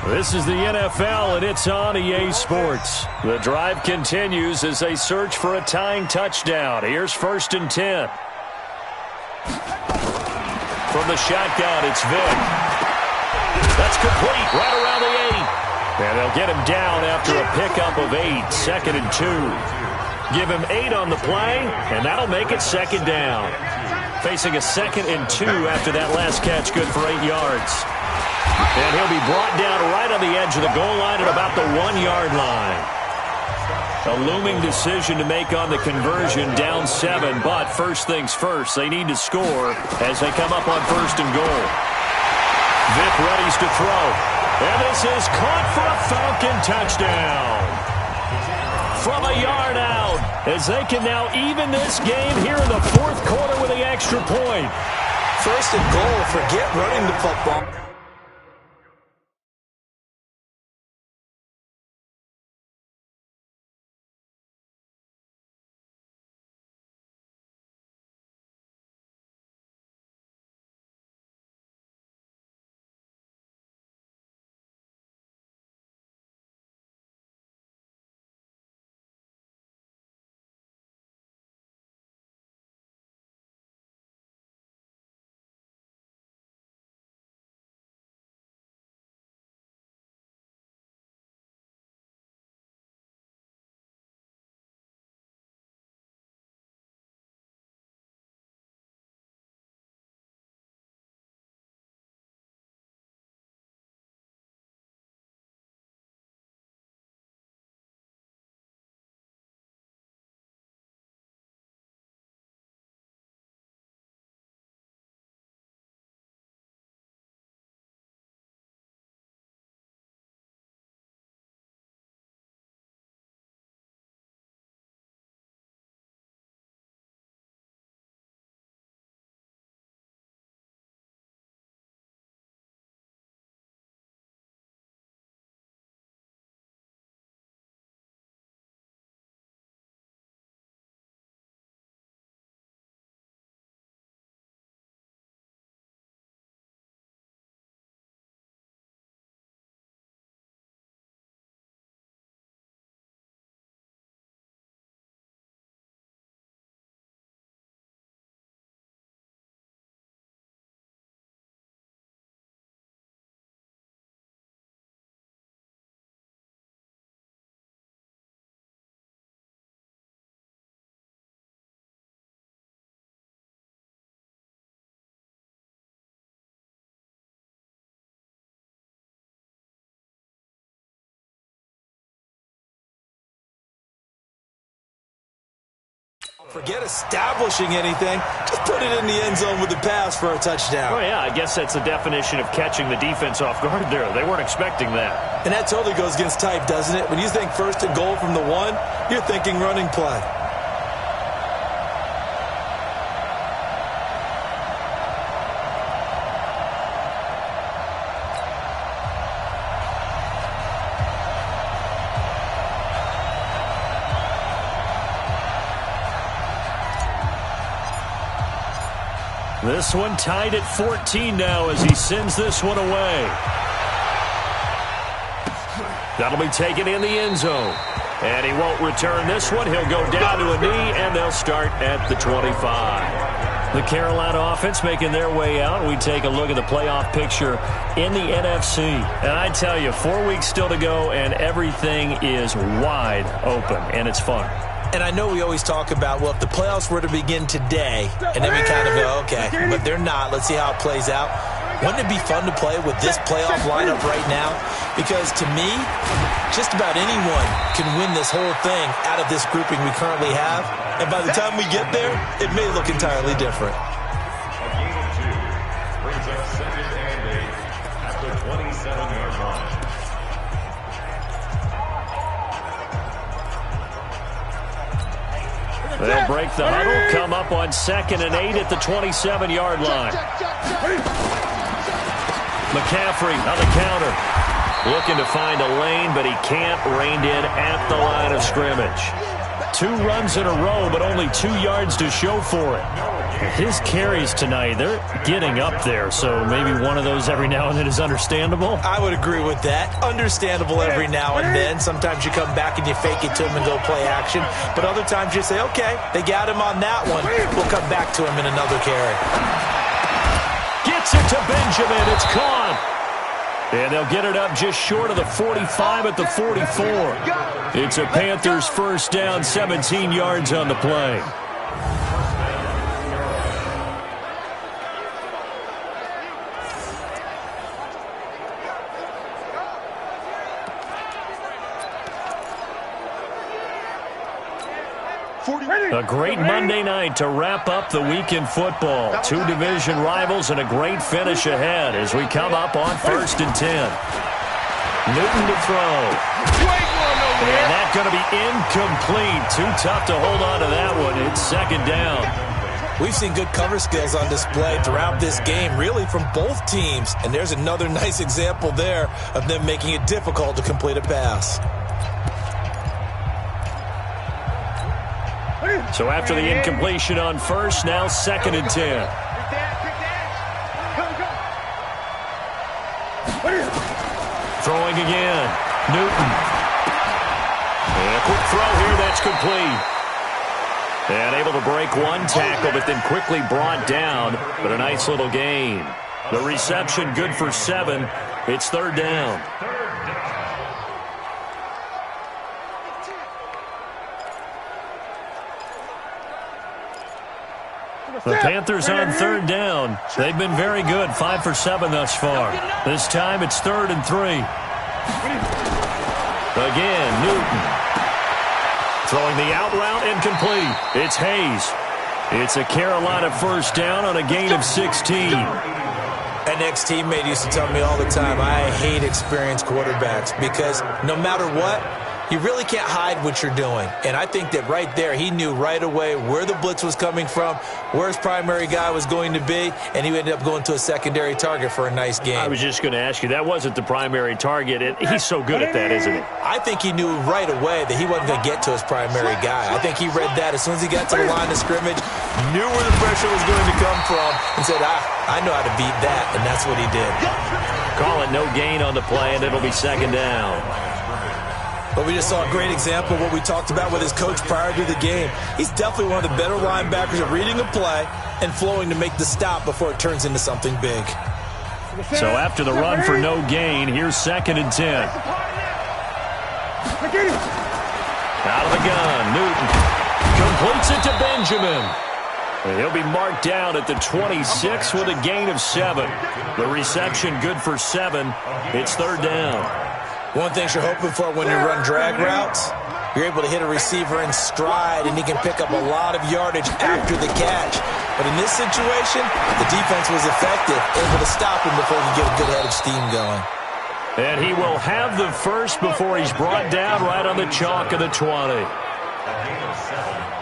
This is the NFL, and it's on EA Sports. The drive continues as they search for a tying touchdown. Here's 1st and 10. From the shotgun, it's Vick. That's complete right around the 8. And they'll get him down after a pickup of 8. 2nd and 2. Give him 8 on the play, and that'll make it 2nd down. facing a 2nd and 2 after that last catch, good for 8 yards. And he'll be brought down right on the edge of the goal line at about the 1-yard line. A looming decision to make on the conversion, down 7, but first things first, they need to score as they come up on 1st and goal. Vick readies to throw, and this is caught for a Falcon touchdown. From a yard out, as they can now even this game here in the 4th quarter with the extra point. 1st and goal, forget running the football. Forget establishing anything. Just put it in the end zone with the pass for a touchdown. Oh, yeah, I guess that's the definition of catching the defense off guard there. They weren't expecting that. And that totally goes against type, doesn't it? When you think 1st and goal from the 1, you're thinking running play. This one tied at 14 now as he sends this one away. That'll be taken in the end zone. And he won't return this one. He'll go down to a knee, and they'll start at the 25. The Carolina offense making their way out. We take a look at the playoff picture in the NFC. And I tell you, 4 weeks still to go, and everything is wide open, and it's fun. And I know we always talk about, well, if the playoffs were to begin today, and then we kind of go, okay, but they're not. Let's see how it plays out. Wouldn't it be fun to play with this playoff lineup right now? Because to me, just about anyone can win this whole thing out of this grouping we currently have. And by the time we get there, it may look entirely different. A gain of 2 brings up 2nd and 8 at the 27-yard line. They'll break the huddle, come up on 2nd and 8 at the 27-yard line. McCaffrey on the counter. Looking to find a lane, but he can't. Reined in at the line of scrimmage. 2 runs in a row, but only 2 yards to show for it. His carries tonight, they're getting up there, so maybe one of those every now and then is understandable. I would agree with that. Understandable every now and then. Sometimes you come back and you fake it to him and go play action. But other times you say, okay, they got him on that one. We'll come back to him in another carry. Gets it to Benjamin. It's caught. And they'll get it up just short of the 45 at the 44. It's a Panthers first down, 17 yards on the play. A great Monday night to wrap up the week in football. Two division rivals and a great finish ahead as we come up on 1st and 10. Newton to throw. And that's going to be incomplete. Too tough to hold on to that one. It's 2nd down. We've seen good cover skills on display throughout this game, really from both teams. And there's another nice example there of them making it difficult to complete a pass. So after the incompletion on 1st, now 2nd and 10. Throwing again. Newton. And a quick throw here. That's complete. And able to break one tackle, but then quickly brought down. But a nice little gain. The reception good for 7. It's 3rd down. The Panthers on 3rd down. They've been very good, 5 for 7 thus far. This time it's 3rd and 3. Again, Newton. Throwing the out route incomplete. It's Hayes. It's a Carolina 1st down on a gain of 16. An ex-teammate used to tell me all the time, I hate experienced quarterbacks because no matter what, you really can't hide what you're doing. And I think that right there, he knew right away where the blitz was coming from, where his primary guy was going to be, and he ended up going to a secondary target for a nice game. I was just going to ask you, that wasn't the primary target. He's so good at that, isn't he? I think he knew right away that he wasn't going to get to his primary guy. I think he read that as soon as he got to the line of scrimmage, knew where the pressure was going to come from, and said, I know how to beat that, and that's what he did. Call it no gain on the play, and it'll be 2nd down. But we just saw a great example of what we talked about with his coach prior to the game. He's definitely one of the better linebackers at reading a play and flowing to make the stop before it turns into something big. So after the run for no gain, here's 2nd and 10. Out of the gun, Newton completes it to Benjamin. And he'll be marked down at the 26 with a gain of 7. The reception good for 7. It's 3rd down. One thing you're hoping for when you run drag routes, you're able to hit a receiver in stride, and he can pick up a lot of yardage after the catch. But in this situation, the defense was effective, able to stop him before he could get a good head of steam going. And he will have the first before he's brought down right on the chalk of the 20.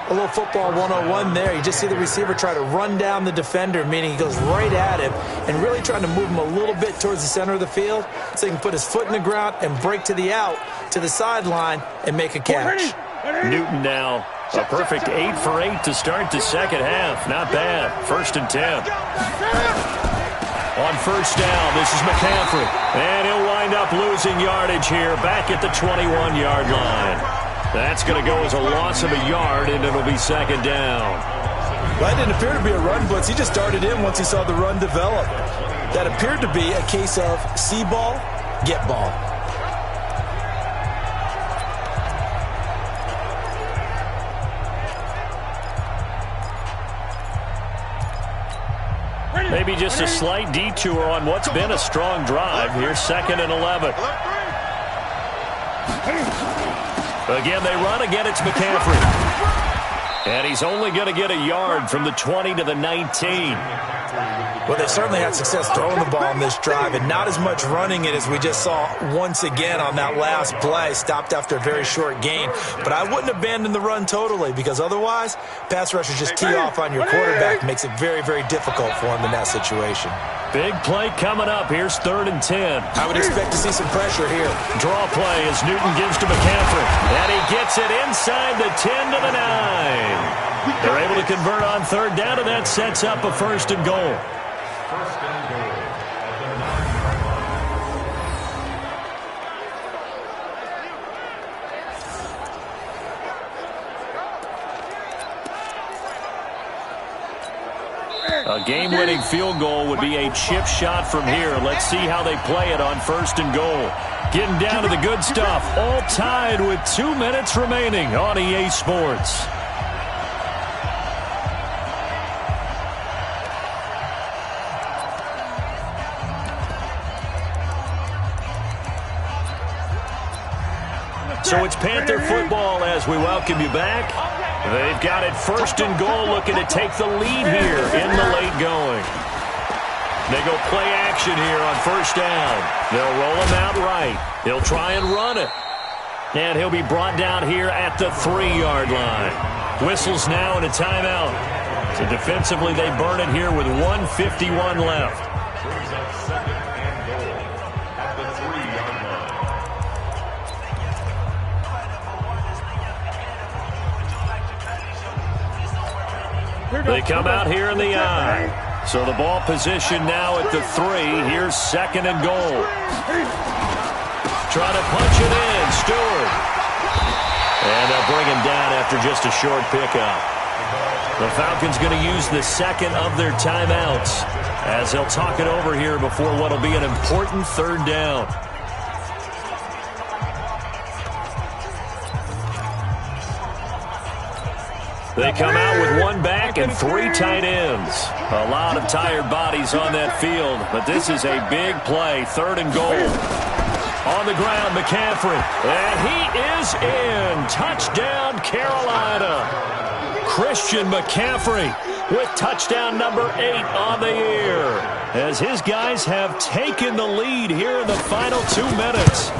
A little football 101 there. You just see the receiver try to run down the defender, meaning he goes right at him and really trying to move him a little bit towards the center of the field so he can put his foot in the ground and break to the out, to the sideline, and make a catch. Newton now, a perfect 8 for 8 to start the 2nd half. Not bad. 1st and 10. On 1st down, this is McCaffrey. And he'll wind up losing yardage here back at the 21-yard line. That's going to go as a loss of a yard, and it'll be 2nd down. Well, that didn't appear to be a run blitz. He just started in once he saw the run develop. That appeared to be a case of see ball, get ball. Maybe just a slight detour on what's been a strong drive. Here's 2nd and 11. Again, they run. Again, it's McCaffrey. And he's only going to get a yard from the 20 to the 19. Well, they certainly had success throwing the ball on this drive and not as much running it as we just saw once again on that last play. Stopped after a very short gain. But I wouldn't abandon the run totally because otherwise, pass rushers just tee off on your quarterback. Makes it very, very difficult for him in that situation. Big play coming up. Here's 3rd and 10. I would expect to see some pressure here. Draw play as Newton gives to McCaffrey. And he gets it inside the 10 to the 9. They're able to convert on 3rd down, and that sets up a 1st and goal. A game-winning field goal would be a chip shot from here. Let's see how they play it on 1st and goal. Getting down to the good stuff. All tied with 2 minutes remaining on EA Sports. So it's Panther football as we welcome you back. They've got it first and goal, looking to take the lead here in the late going. They go play action here on first down. They'll roll him out right. He'll try and run it. And he'll be brought down here at the 3-yard line. Whistles now and a timeout. So defensively, they burn it here with 1:51 left. Brings up second and goal at the 3-yard line. They come out here in the I. So the ball position now at the 3. Here's second and goal. Trying to punch it in. Stewart. And they'll bring him down after just a short pickup. The Falcons going to use the second of their timeouts as they'll talk it over here before what will be an important third down. They come out with one back and 3 tight ends. A lot of tired bodies on that field, but this is a big play. Third and goal. On the ground, McCaffrey. And he is in. Touchdown, Carolina. Christian McCaffrey with touchdown number 8 on the year, as his guys have taken the lead here in the final 2 minutes.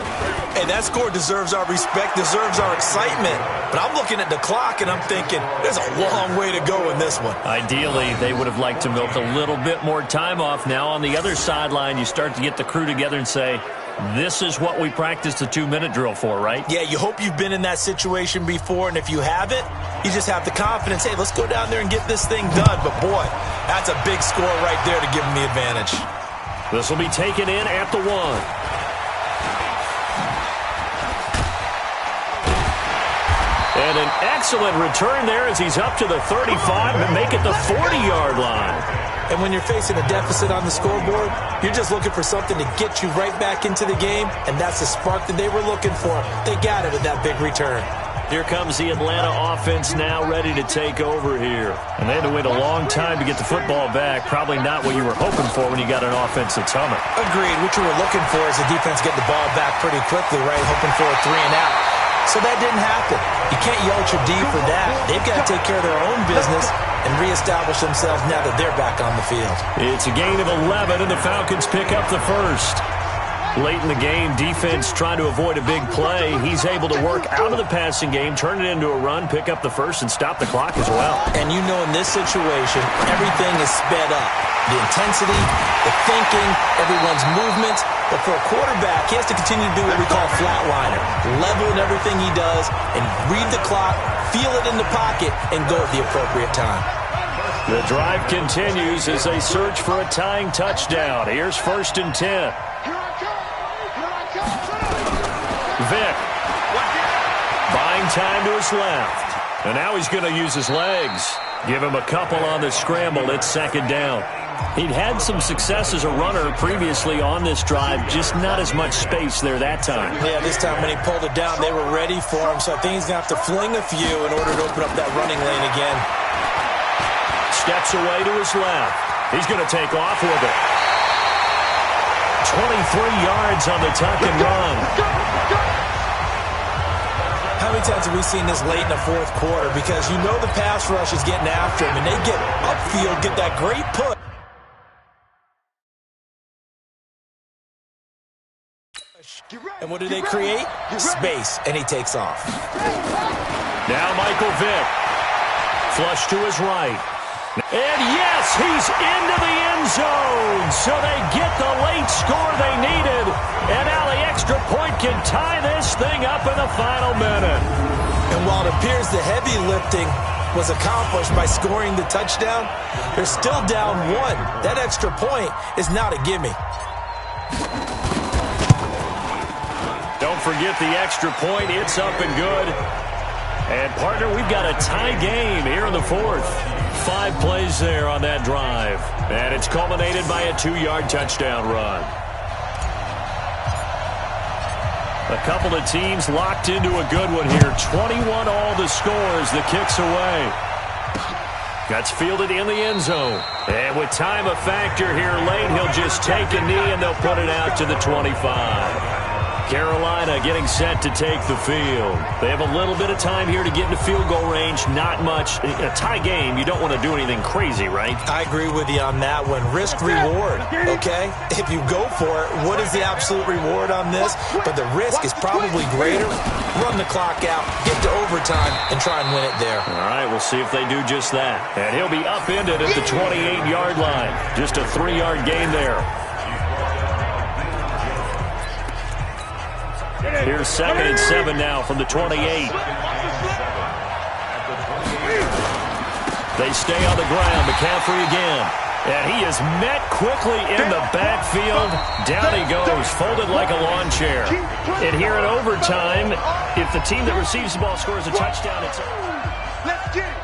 Hey, that score deserves our respect, deserves our excitement. But I'm looking at the clock, and I'm thinking, there's a long way to go in this one. Ideally, they would have liked to milk a little bit more time off. Now on the other sideline, you start to get the crew together and say, this is what we practiced the 2-minute drill for, right? Yeah, you hope you've been in that situation before, and if you haven't, you just have the confidence, hey, let's go down there and get this thing done. But, boy, that's a big score right there to give them the advantage. This will be taken in at the 1. And an excellent return there as he's up to the 35 and make it the 40-yard line. And when you're facing a deficit on the scoreboard, you're just looking for something to get you right back into the game, and that's the spark that they were looking for. They got it with that big return. Here comes the Atlanta offense now ready to take over here. And they had to wait a long time to get the football back. Probably not what you were hoping for when you got an offense that's humming. Agreed. What you were looking for is the defense get the ball back pretty quickly, right? Hoping for a 3 and out. So that didn't happen. You can't yell at your D for that. They've got to take care of their own business and reestablish themselves now that they're back on the field. It's a gain of 11, and the Falcons pick up the first. Late in the game, defense trying to avoid a big play. He's able to work out of the passing game, turn it into a run, pick up the first, and stop the clock as well. And you know in this situation, everything is sped up. The intensity, the thinking, everyone's movement. But for a quarterback, he has to continue to do what we call flatliner. Level in everything he does and read the clock, feel it in the pocket, and go at the appropriate time. The drive continues as they search for a tying touchdown. Here's first and 10. Vick buying time to his left. And now he's going to use his legs. Give him a couple on the scramble. It's second down. He'd had some success as a runner previously on this drive, just not as much space there that time. Yeah, this time when he pulled it down, they were ready for him, so I think he's going to have to fling a few in order to open up that running lane again. Steps away to his left. He's going to take off with it. 23 yards on the tuck and run. How many times have we seen this late in the fourth quarter? Because you know the pass rush is getting after him, and they get upfield, get that great push. And what do they create? Space, and he takes off. Now Michael Vick. Flush to his right. And yes, he's into the end zone. So they get the late score they needed. And now the extra point can tie this thing up in the final minute. And while it appears the heavy lifting was accomplished by scoring the touchdown, they're still down 1. That extra point is not a gimme. Don't forget the extra point. It's up and good. And, partner, we've got a tie game here in the fourth. 5 plays there on that drive. And it's culminated by a 2-yard touchdown run. A couple of teams locked into a good one here. 21 all the scores. The kick's away. Gets fielded in the end zone. And with time a factor here late, he'll just take a knee and they'll put it out to the 25. Carolina getting set to take the field. They have a little bit of time here to get into field goal range. Not much. A tie game, you don't want to do anything crazy, right? I agree with you on that one. Risk-reward, okay? If you go for it, what is the absolute reward on this? But the risk is probably greater. Run the clock out, get to overtime, and try and win it there. All right, we'll see if they do just that. And he'll be upended at the 28-yard line. Just a 3-yard gain there. Here's 2nd and 7 now from the 28. They stay on the ground. McCaffrey again. And he is met quickly in the backfield. Down he goes, folded like a lawn chair. And here in overtime, if the team that receives the ball scores a touchdown, it's over. Let's get it.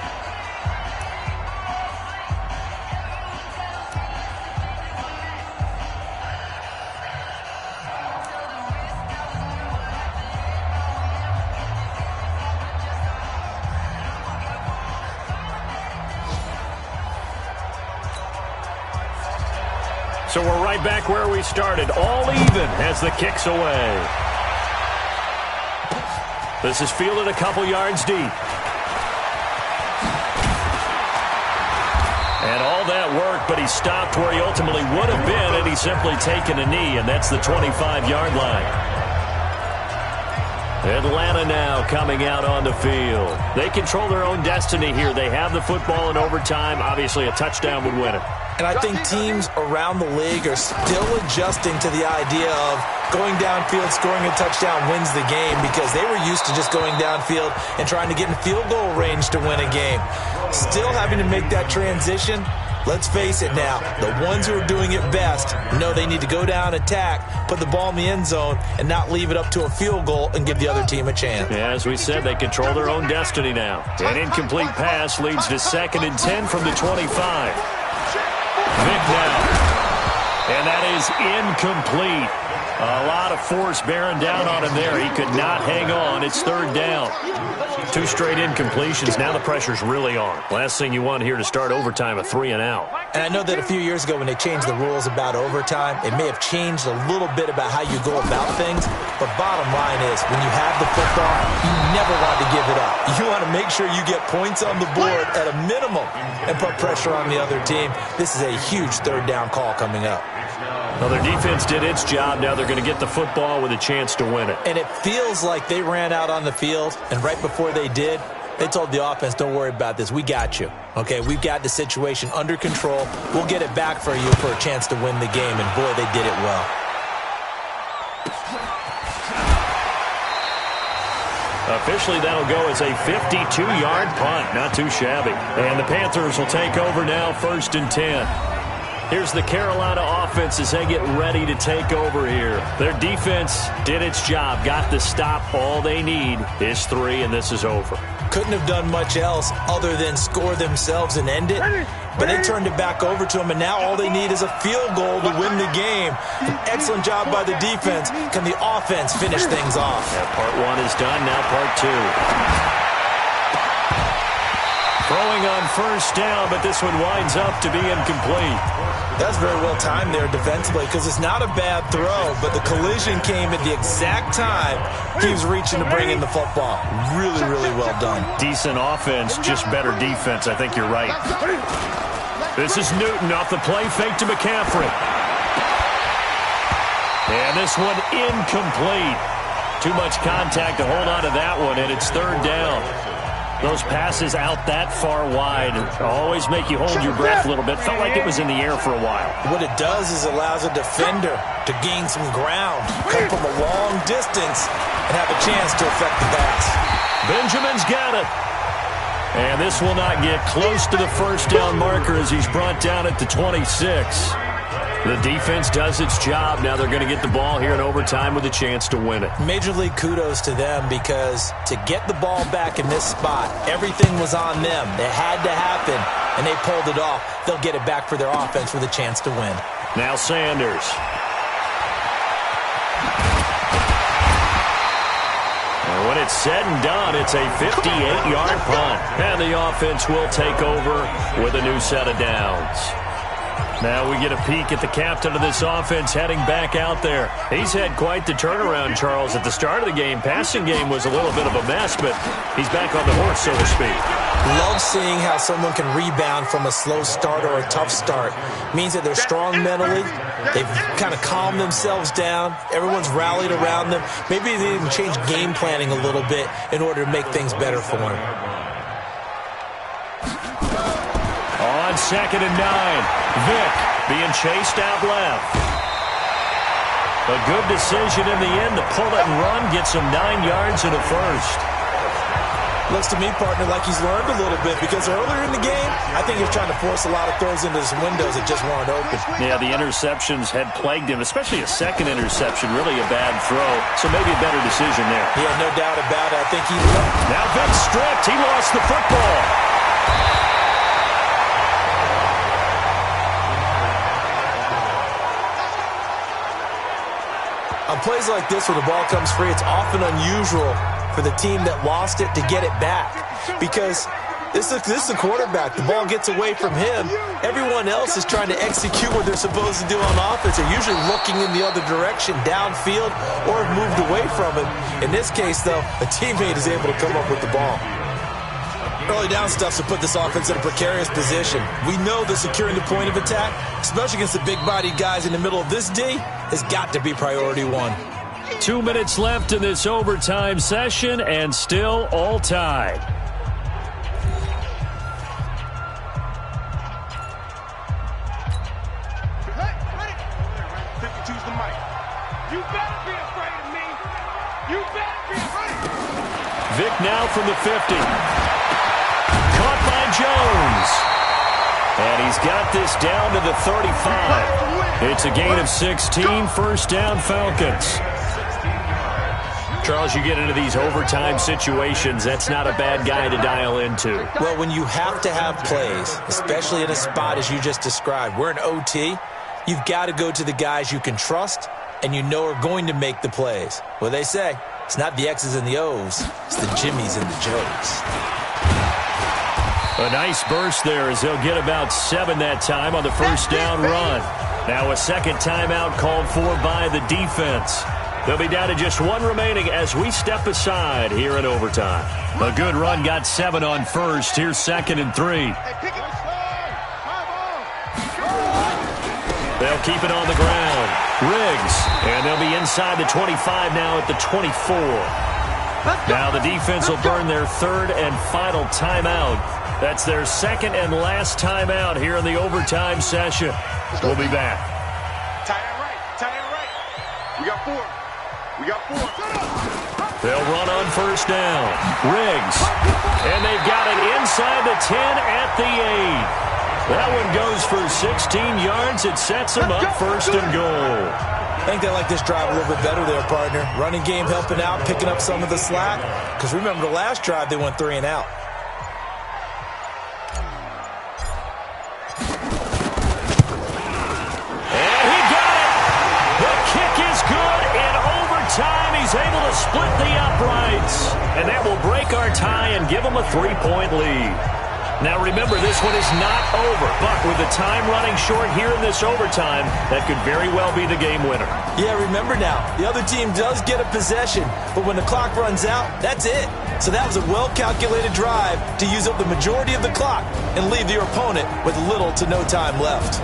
So we're right back where we started, all even as the kick's away. This is fielded a couple yards deep. And all that work, but he stopped where he ultimately would have been, and he's simply taken a knee, and that's the 25-yard line. Atlanta now coming out on the field. They control their own destiny here. They have the football in overtime. Obviously, a touchdown would win it. And I think teams around the league are still adjusting to the idea of going downfield, scoring a touchdown wins the game, because they were used to just going downfield and trying to get in field goal range to win a game. Still having to make that transition. Let's face it now, the ones who are doing it best know they need to go down, attack, put the ball in the end zone, and not leave it up to a field goal and give the other team a chance. Yeah, as we said, they control their own destiny now. An incomplete pass leads to 2nd and 10 from the 25. Vic now. And that is incomplete. A lot of force bearing down on him there. He could not hang on. It's 3rd down. 2 straight incompletions. Now the pressure's really on. Last thing you want here to start overtime, a 3 and out. And I know that a few years ago when they changed the rules about overtime, it may have changed a little bit about how you go about things. But bottom line is, when you have the football, you never want to give it up. You want to make sure you get points on the board at a minimum and put pressure on the other team. This is a huge 3rd down call coming up. Well, their defense did its job. Now they're going to get the football with a chance to win it. And it feels like they ran out on the field, and right before they did, they told the offense, don't worry about this. We got you. Okay, we've got the situation under control. We'll get it back for you for a chance to win the game. And, boy, they did it well. Officially, that'll go as a 52-yard punt. Not too shabby. And the Panthers will take over now, 1st and 10. Here's the Carolina offense as they get ready to take over here. Their defense did its job, got the stop. All they need is 3, and this is over. Couldn't have done much else other than score themselves and end it. But they turned it back over to them, and now all they need is a field goal to win the game. An excellent job by the defense. Can the offense finish things off? Yeah, part 1 is done, now part 2. Throwing on 1st down, but this one winds up to be incomplete. That's very well timed there defensively, because it's not a bad throw, but the collision came at the exact time he was reaching to bring in the football. Really, really well done. Decent offense, just better defense. I think you're right. This is Newton off the play fake to McCaffrey. And this one incomplete. Too much contact to hold on to that one, and it's 3rd down. Those passes out that far wide always make you hold your breath a little bit. Felt like it was in the air for a while. What it does is it allows a defender to gain some ground, come from a long distance, and have a chance to affect the pass. Benjamin's got it. And this will not get close to the 1st down marker as he's brought down at the 26. The defense does its job. Now they're going to get the ball here in overtime with a chance to win it. Major league kudos to them, because to get the ball back in this spot, everything was on them. It had to happen, and they pulled it off. They'll get it back for their offense with a chance to win. Now Sanders. And when it's said and done, it's a 58-yard punt. And the offense will take over with a new set of downs. Now we get a peek at the captain of this offense heading back out there. He's had quite the turnaround, Charles. At the start of the game, passing game was a little bit of a mess, but he's back on the horse, so to speak. Love seeing how someone can rebound from a slow start or a tough start. Means that they're strong mentally. They've kind of calmed themselves down. Everyone's rallied around them. Maybe they even change game planning a little bit in order to make things better for them. On 2nd and 9. Vic being chased out left. A good decision in the end to pull it and run, gets him 9 yards and a first. Looks to me, partner, like he's learned a little bit because earlier in the game, I think he was trying to force a lot of throws into some windows that just weren't open. Yeah, the interceptions had plagued him, especially a second interception, really a bad throw. So maybe a better decision there. Yeah, no doubt about it. I think he... Now Vic stripped. He lost the football. On plays like this where the ball comes free, it's often unusual for the team that lost it to get it back because this is a quarterback. The ball gets away from him. Everyone else is trying to execute what they're supposed to do on offense. They're usually looking in the other direction, downfield, or have moved away from it. In this case, though, a teammate is able to come up with the ball. Early down stuff to put this offense in a precarious position. We know that securing the point of attack, especially against the big-bodied guys in the middle of this D, has got to be priority one. 2 minutes left in this overtime session, and still all tied. Choose the mic. You better be afraid of me. You better be afraid. Vic now from the 50. Caught by Jones. And he's got this down to the 35. It's a gain of 16, first down Falcons. Charles, you get into these overtime situations, that's not a bad guy to dial into. Well, when you have to have plays, especially in a spot as you just described, we're in OT, you've got to go to the guys you can trust and you know are going to make the plays. Well, they say, it's not the X's and the O's, it's the Jimmies and the Joes. A nice burst there as they'll get about 7 that time on the first down run. Now a second timeout called for by the defense. They'll be down to just 1 remaining as we step aside here in overtime. A good run got 7 on first. Here's 2nd and 3. They'll keep it on the ground. Riggs. And they'll be inside the 25 now at the 24. Now the defense will burn their 3rd and final timeout. That's their 2nd and last timeout here in the overtime session. We'll be back. Tie it right. Tie it right. We got 4. We got 4. They'll run on first down. Riggs. And they've got it inside the 10 at the 8. That one goes for 16 yards. It sets them up 1st and goal. I think they like this drive a little bit better there, partner. Running game helping out, picking up some of the slack. Because remember, the last drive, they went 3 and out. And he got it. The kick is good in overtime. He's able to split the uprights. And that will break our tie and give them a 3-point lead. Now remember, this one is not over, but with the time running short here in this overtime, that could very well be the game winner. Yeah, remember now, the other team does get a possession, but when the clock runs out, that's it. So that was a well-calculated drive to use up the majority of the clock and leave your opponent with little to no time left.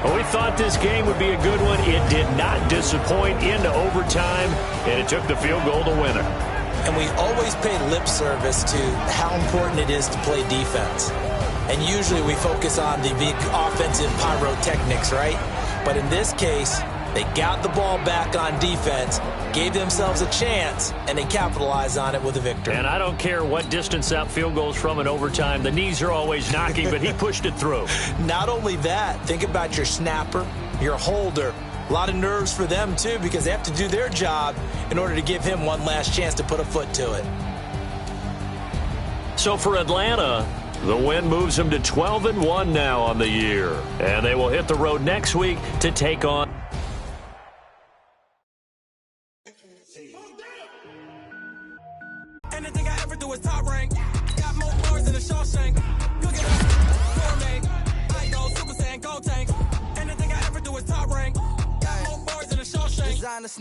Well, we thought this game would be a good one. It did not disappoint into overtime, and it took the field goal to win it. And we always pay lip service to how important it is to play defense. And usually we focus on the big offensive pyrotechnics, right? But in this case, they got the ball back on defense, gave themselves a chance, and they capitalized on it with a victory. And I don't care what distance that field goes from in overtime. The knees are always knocking, but he pushed it through. Not only that, think about your snapper, your holder. A lot of nerves for them, too, because they have to do their job in order to give him one last chance to put a foot to it. So for Atlanta, the win moves them to 12-1 now on the year. And they will hit the road next week to take on. Anything I ever do is top rank. Got more bars than a Shawshank. Cook it up, gourmet. I go Super Saiyan, gold tank.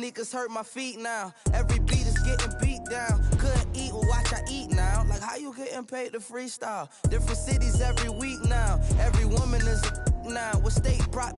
sneakers hurt my feet now. Every beat is getting beat down. Couldn't eat, well watch I eat now. Like how you getting paid to freestyle? Different cities every week now. Every woman is a now. What state brought